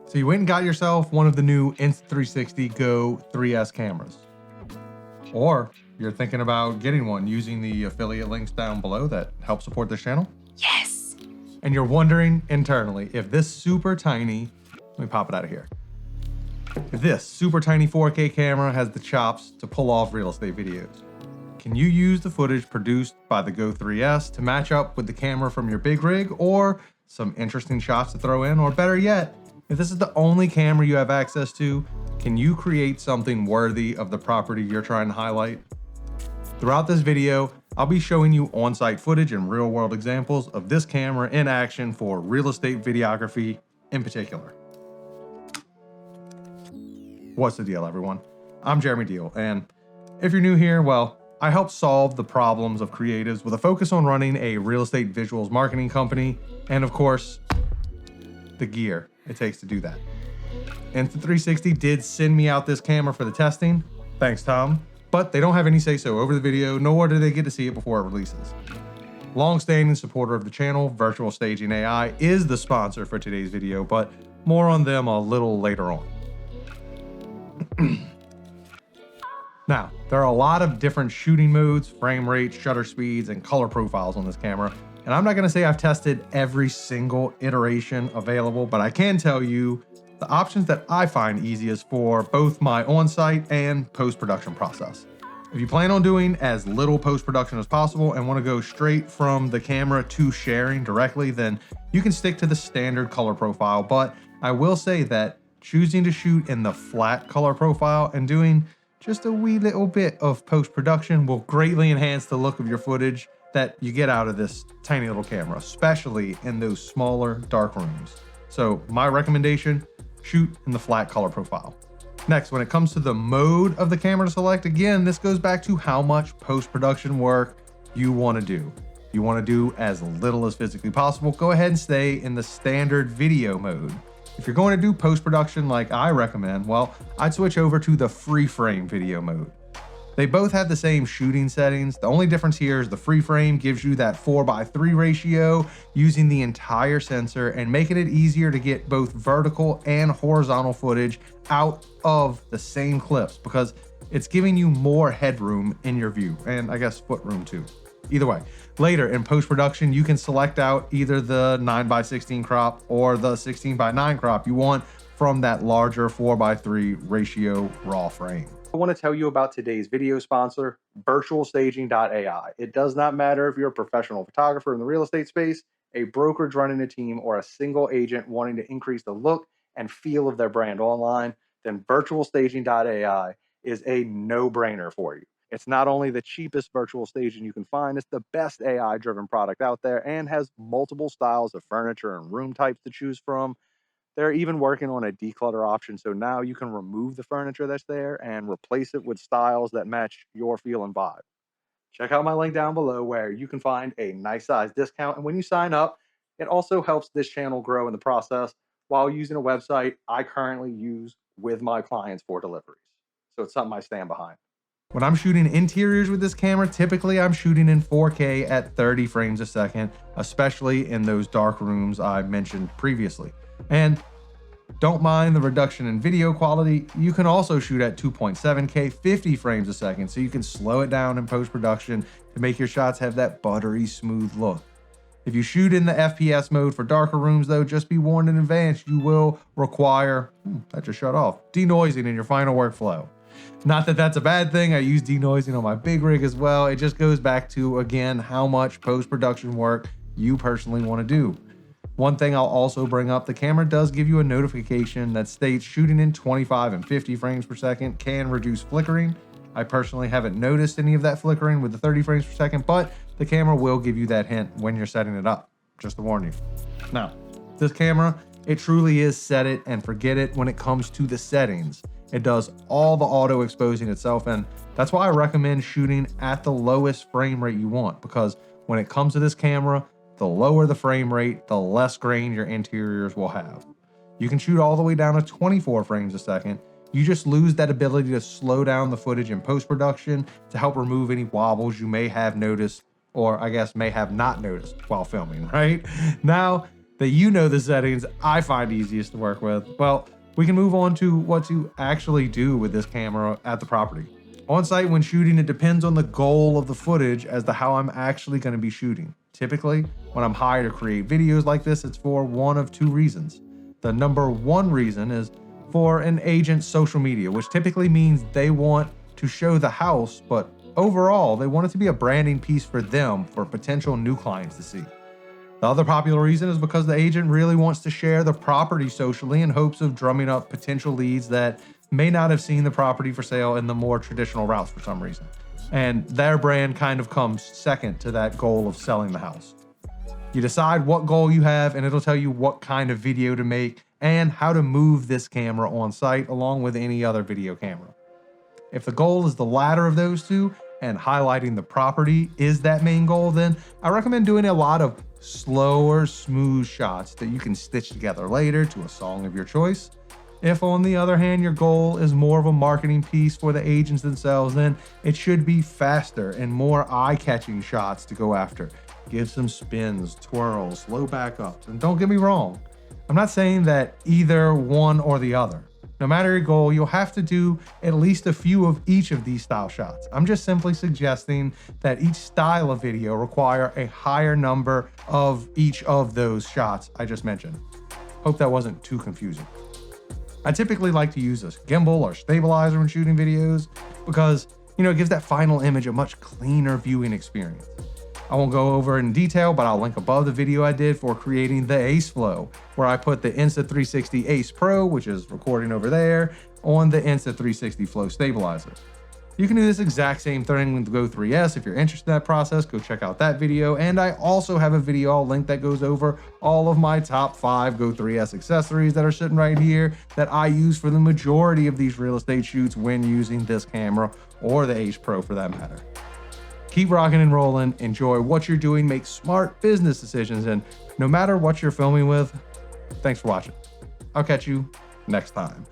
So you went and got yourself one of the new Insta360 Go 3S cameras. Or you're thinking about getting one using the affiliate links down below that help support this channel. Yes. And you're wondering internally if this super tiny, let me pop it out of here. If this super tiny 4K camera has the chops to pull off real estate videos. Can you use the footage produced by the Go 3S to match up with the camera from your big rig, or some interesting shots to throw in? Or better yet, if this is the only camera you have access to, can you create something worthy of the property you're trying to highlight? Throughout this video, I'll be showing you on-site footage and real-world examples of this camera in action for real estate videography in particular. What's the deal, everyone? I'm Jeremy Deal, and if you're new here, well, I help solve the problems of creatives with a focus on running a real estate visuals marketing company, and of course, the gear it takes to do that. Insta360 did send me out this camera for the testing, thanks Tom, but they don't have any say-so over the video, nor do they get to see it before it releases. Long-standing supporter of the channel, Virtual Staging AI, is the sponsor for today's video, but more on them a little later on. Now, there are a lot of different shooting modes, frame rates, shutter speeds, and color profiles on this camera, and I'm not gonna say I've tested every single iteration available, but I can tell you the options that I find easiest for both my on-site and post-production process. If you plan on doing as little post-production as possible and want to go straight from the camera to sharing directly, then you can stick to the standard color profile. But I will say that choosing to shoot in the flat color profile and doing just a wee little bit of post-production will greatly enhance the look of your footage that you get out of this tiny little camera, especially in those smaller dark rooms. So my recommendation, shoot in the flat color profile. Next, when it comes to the mode of the camera to select, again, this goes back to how much post-production work you want to do. You want to do as little as physically possible, go ahead and stay in the standard video mode. If you're going to do post-production like I recommend, well, I'd switch over to the free frame video mode. They both have the same shooting settings. The only difference here is the free frame gives you that 4:3 ratio using the entire sensor and making it easier to get both vertical and horizontal footage out of the same clips because it's giving you more headroom in your view, and I guess foot room too. Either way, later in post-production, you can select out either the 9:16 crop or the 16:9 crop you want from that larger 4:3 ratio raw frame. I want to tell you about today's video sponsor, virtualstaging.ai. It does not matter if you're a professional photographer in the real estate space, a brokerage running a team, or a single agent wanting to increase the look and feel of their brand online, then virtualstaging.ai is a no-brainer for you. It's not only the cheapest virtual staging you can find, it's the best AI-driven product out there and has multiple styles of furniture and room types to choose from. They're even working on a declutter option, so now you can remove the furniture that's there and replace it with styles that match your feel and vibe. Check out my link down below where you can find a nice size discount, and when you sign up, it also helps this channel grow in the process while using a website I currently use with my clients for deliveries. So it's something I stand behind. When I'm shooting interiors with this camera, typically I'm shooting in 4K at 30 frames a second, especially in those dark rooms I mentioned previously. And don't mind the reduction in video quality, you can also shoot at 2.7K 50 frames a second, so you can slow it down in post-production to make your shots have that buttery smooth look. If you shoot in the FPS mode for darker rooms though, just be warned in advance, you will require, that just shut off, denoising in your final workflow. Not that that's a bad thing, I use denoising on my big rig as well. It just goes back to, again, how much post-production work you personally want to do. One thing I'll also bring up, the camera does give you a notification that states shooting in 25 and 50 frames per second can reduce flickering. I personally haven't noticed any of that flickering with the 30 frames per second, but the camera will give you that hint when you're setting it up, just to warn you. Now, this camera, it truly is set it and forget it when it comes to the settings. It does all the auto exposing itself, and that's why I recommend shooting at the lowest frame rate you want, because when it comes to this camera, the lower the frame rate, the less grain your interiors will have. You can shoot all the way down to 24 frames a second. You just lose that ability to slow down the footage in post-production to help remove any wobbles you may have noticed, or I guess may have not noticed while filming, right? Now, that you know the settings I find easiest to work with, well, we can move on to what to actually do with this camera at the property. On site when shooting, it depends on the goal of the footage as to how I'm actually going to be shooting. Typically, when I'm hired to create videos like this, it's for one of two reasons. The number one reason is for an agent's social media, which typically means they want to show the house, but overall, they want it to be a branding piece for them for potential new clients to see. The other popular reason is because the agent really wants to share the property socially in hopes of drumming up potential leads that may not have seen the property for sale in the more traditional routes for some reason. And their brand kind of comes second to that goal of selling the house. You decide what goal you have, and it'll tell you what kind of video to make and how to move this camera on site along with any other video camera. If the goal is the latter of those two, and highlighting the property is that main goal, then I recommend doing a lot of slower, smooth shots that you can stitch together later to a song of your choice. If, on the other hand, your goal is more of a marketing piece for the agents themselves, then it should be faster and more eye-catching shots to go after. Give some spins, twirls, slow backups, and don't get me wrong, I'm not saying that either one or the other. No matter your goal, you'll have to do at least a few of each of these style shots. I'm just simply suggesting that each style of video require a higher number of each of those shots I just mentioned. Hope that wasn't too confusing. I typically like to use a gimbal or stabilizer when shooting videos because, it gives that final image a much cleaner viewing experience. I won't go over in detail, but I'll link above the video I did for creating the Ace Flow, where I put the Insta360 Ace Pro, which is recording over there, on the Insta360 Flow stabilizer. You can do this exact same thing with the Go 3S. If you're interested in that process, go check out that video. And I also have a video I'll link that goes over all of my top 5 Go 3S accessories that are sitting right here that I use for the majority of these real estate shoots when using this camera or the Ace Pro for that matter. Keep rocking and rolling, enjoy what you're doing, make smart business decisions, and no matter what you're filming with, thanks for watching. I'll catch you next time.